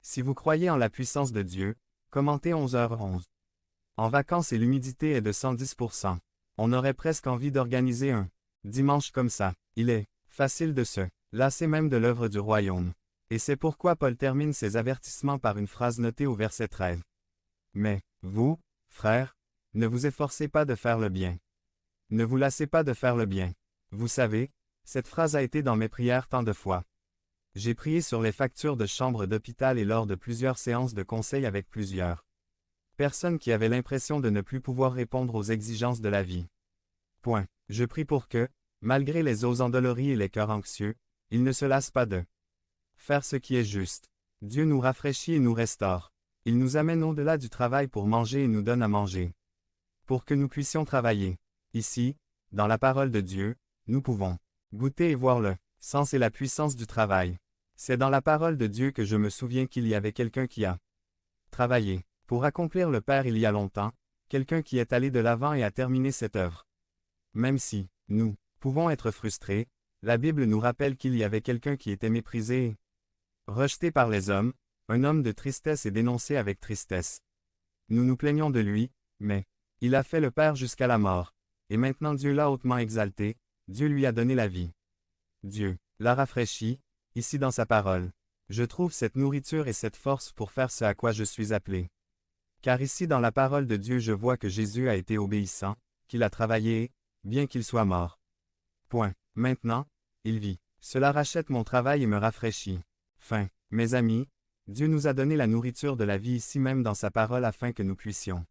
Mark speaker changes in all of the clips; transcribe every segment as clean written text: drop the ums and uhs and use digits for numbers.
Speaker 1: Si vous croyez en la puissance de Dieu, commentez 11h11. En vacances et l'humidité est de 110%. On aurait presque envie d'organiser un dimanche comme ça. Il est facile de se lasser même de l'œuvre du royaume. Et c'est pourquoi Paul termine ses avertissements par une phrase notée au verset 13. Mais, vous, frères, ne vous efforcez pas de faire le bien. Ne vous lassez pas de faire le bien. Vous savez, cette phrase a été dans mes prières tant de fois. J'ai prié sur les factures de chambre d'hôpital et lors de plusieurs séances de conseil avec plusieurs personnes qui avaient l'impression de ne plus pouvoir répondre aux exigences de la vie. Point. Je prie pour que, malgré les os endoloris et les cœurs anxieux, ils ne se lassent pas de faire ce qui est juste. Dieu nous rafraîchit et nous restaure. Il nous amène au-delà du travail pour manger et nous donne à manger. Pour que nous puissions travailler. Ici, dans la parole de Dieu, nous pouvons goûter et voir le sens et la puissance du travail. C'est dans la parole de Dieu que je me souviens qu'il y avait quelqu'un qui a travaillé pour accomplir le Père il y a longtemps, quelqu'un qui est allé de l'avant et a terminé cette œuvre. Même si, nous, pouvons être frustrés, la Bible nous rappelle qu'il y avait quelqu'un qui était méprisé et rejeté par les hommes, un homme de tristesse et dénoncé avec tristesse. Nous nous plaignons de lui, mais il a fait le Père jusqu'à la mort, et maintenant Dieu l'a hautement exalté, Dieu lui a donné la vie. Dieu l'a rafraîchi, ici dans sa parole. Je trouve cette nourriture et cette force pour faire ce à quoi je suis appelé. Car ici dans la parole de Dieu je vois que Jésus a été obéissant, qu'il a travaillé, bien qu'il soit mort. Point. Maintenant, il vit. Cela rachète mon travail et me rafraîchit. Fin. Mes amis, Dieu nous a donné la nourriture de la vie ici même dans sa parole afin que nous puissions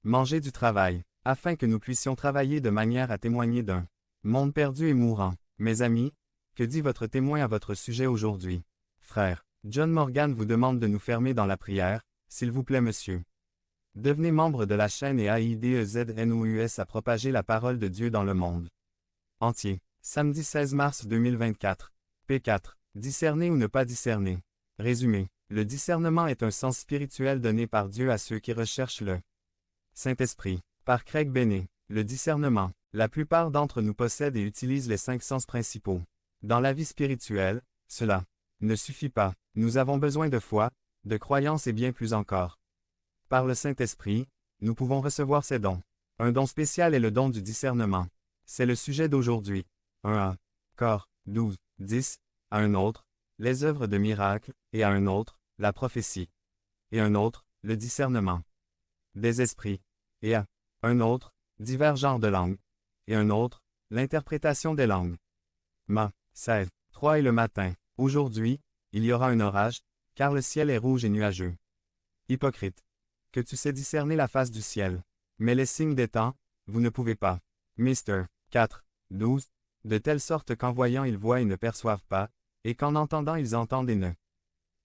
Speaker 1: manger du travail, afin que nous puissions travailler de manière à témoigner d'un monde perdu et mourant. Mes amis, que dit votre témoin à votre sujet aujourd'hui? Frère, John Morgan vous demande de nous fermer dans la prière, s'il vous plaît monsieur. Devenez membre de la chaîne et AIDEZNOUS à propager la parole de Dieu dans le monde entier. Samedi 16 mars 2024. P4. Discerner ou ne pas discerner. Résumé. Le discernement est un sens spirituel donné par Dieu à ceux qui recherchent le Saint-Esprit. Par Craig Bennett. Le discernement. La plupart d'entre nous possèdent et utilisent les 5 sens principaux. Dans la vie spirituelle, cela ne suffit pas. Nous avons besoin de foi, de croyance et bien plus encore. Par le Saint-Esprit, nous pouvons recevoir ces dons. Un don spécial est le don du discernement. C'est le sujet d'aujourd'hui. 1 Corps, 12, 10, à un autre, les œuvres de miracles, et à un autre, la prophétie. Et un autre, le discernement des esprits. Et à un autre, divers genres de langues. Et un autre, l'interprétation des langues. 16, 3 et le matin. Aujourd'hui, il y aura un orage, car le ciel est rouge et nuageux. Hypocrite. Que tu sais discerner la face du ciel. Mais les signes des temps, vous ne pouvez pas. Mr. 4, 12. De telle sorte qu'en voyant ils voient et ne perçoivent pas, et qu'en entendant ils entendent et ne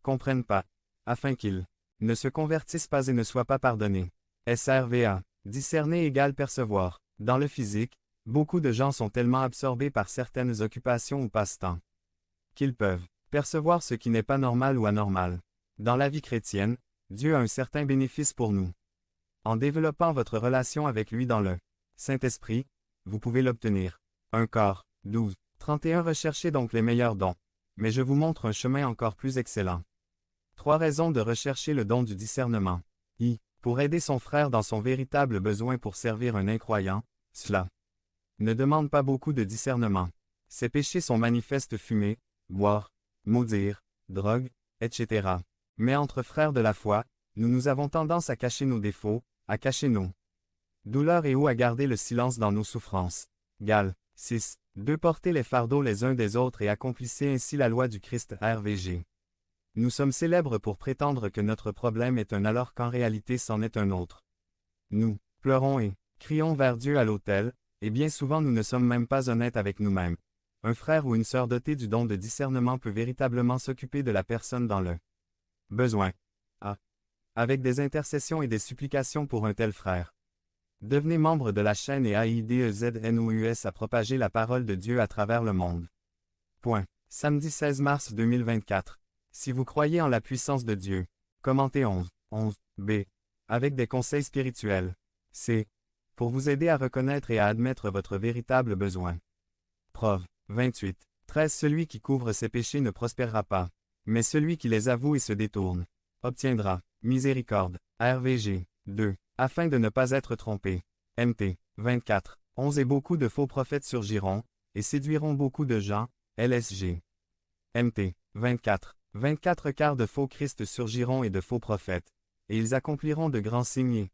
Speaker 1: comprennent pas, afin qu'ils ne se convertissent pas et ne soient pas pardonnés. SRVA. Discerner égale percevoir. Dans le physique, beaucoup de gens sont tellement absorbés par certaines occupations ou passe-temps qu'ils peuvent percevoir ce qui n'est pas normal ou anormal. Dans la vie chrétienne, Dieu a un certain bénéfice pour nous. En développant votre relation avec lui dans le Saint-Esprit, vous pouvez l'obtenir. 1 Corps, 12, 31 Recherchez donc les meilleurs dons. Mais je vous montre un chemin encore plus excellent. 3 raisons de rechercher le don du discernement. Pour aider son frère dans son véritable besoin pour servir un incroyant, cela ne demande pas beaucoup de discernement. Ses péchés sont manifestes: fumer, boire, maudire, drogue, etc. Mais entre frères de la foi, nous avons tendance à cacher nos défauts, à cacher nos douleurs et ou à garder le silence dans nos souffrances. Gal. 6. 2 Portez les fardeaux les uns des autres et accomplissez ainsi la loi du Christ. RVG. Nous sommes célèbres pour prétendre que notre problème est un alors qu'en réalité c'en est un autre. Nous pleurons et crions vers Dieu à l'autel, et bien souvent nous ne sommes même pas honnêtes avec nous-mêmes. Un frère ou une sœur doté du don de discernement peut véritablement s'occuper de la personne dans le besoin. Avec des intercessions et des supplications pour un tel frère. Devenez membre de la chaîne et AIDEZNOUS à propager la parole de Dieu à travers le monde. Point. Samedi 16 mars 2024. Si vous croyez en la puissance de Dieu, commentez 11 B. Avec des conseils spirituels. C. Pour vous aider à reconnaître et à admettre votre véritable besoin. Prov. 28. 13 Celui qui couvre ses péchés ne prospérera pas, mais celui qui les avoue et se détourne obtiendra. Miséricorde. RVG. 2. Afin de ne pas être trompé. MT. 24. 11 Et beaucoup de faux prophètes surgiront, et séduiront beaucoup de gens. LSG. MT. 24. 24 quarts de faux Christ surgiront et de faux prophètes, et ils accompliront de grands signes et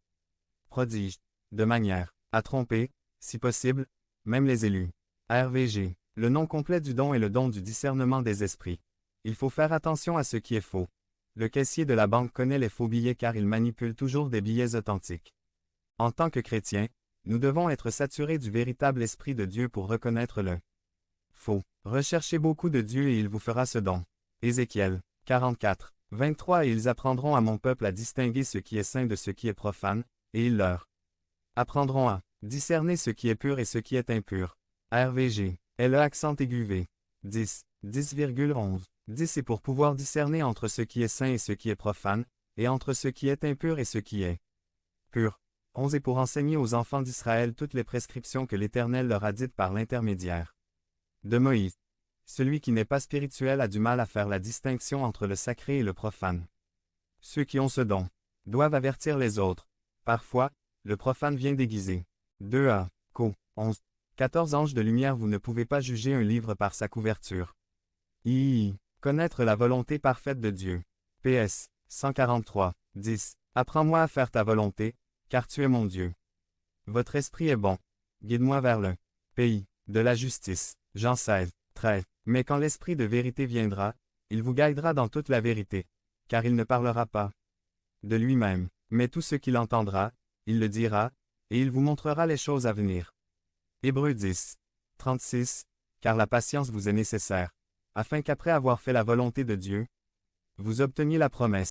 Speaker 1: prodiges, de manière à tromper, si possible, même les élus. RVG. Le nom complet du don est le don du discernement des esprits. Il faut faire attention à ce qui est faux. Le caissier de la banque connaît les faux billets car il manipule toujours des billets authentiques. En tant que chrétiens, nous devons être saturés du véritable esprit de Dieu pour reconnaître le faux. Recherchez beaucoup de Dieu et il vous fera ce don. Ézéchiel 44, 23 Et ils apprendront à mon peuple à distinguer ce qui est saint de ce qui est profane, et ils leur apprendront à discerner ce qui est pur et ce qui est impur. RVG. LE accent aigu V. 10, 10,11. 10 Et pour pouvoir discerner entre ce qui est saint et ce qui est profane, et entre ce qui est impur et ce qui est pur. 11 Et pour enseigner aux enfants d'Israël toutes les prescriptions que l'Éternel leur a dites par l'intermédiaire de Moïse. Celui qui n'est pas spirituel a du mal à faire la distinction entre le sacré et le profane. Ceux qui ont ce don doivent avertir les autres. Parfois, le profane vient déguisé. 2a. Co. 11. 14 Anges de lumière Vous ne pouvez pas juger un livre par sa couverture. II. Connaître la volonté parfaite de Dieu. PS. 143. 10. Apprends-moi à faire ta volonté, car tu es mon Dieu. Votre esprit est bon. Guide-moi vers le pays de la justice. Jean 16. 13. Mais quand l'Esprit de vérité viendra, il vous guidera dans toute la vérité, car il ne parlera pas de lui-même, mais tout ce qu'il entendra, il le dira, et il vous montrera les choses à venir. Hébreux 10. 36. Car la patience vous est nécessaire, afin qu'après avoir fait la volonté de Dieu, vous obteniez la promesse.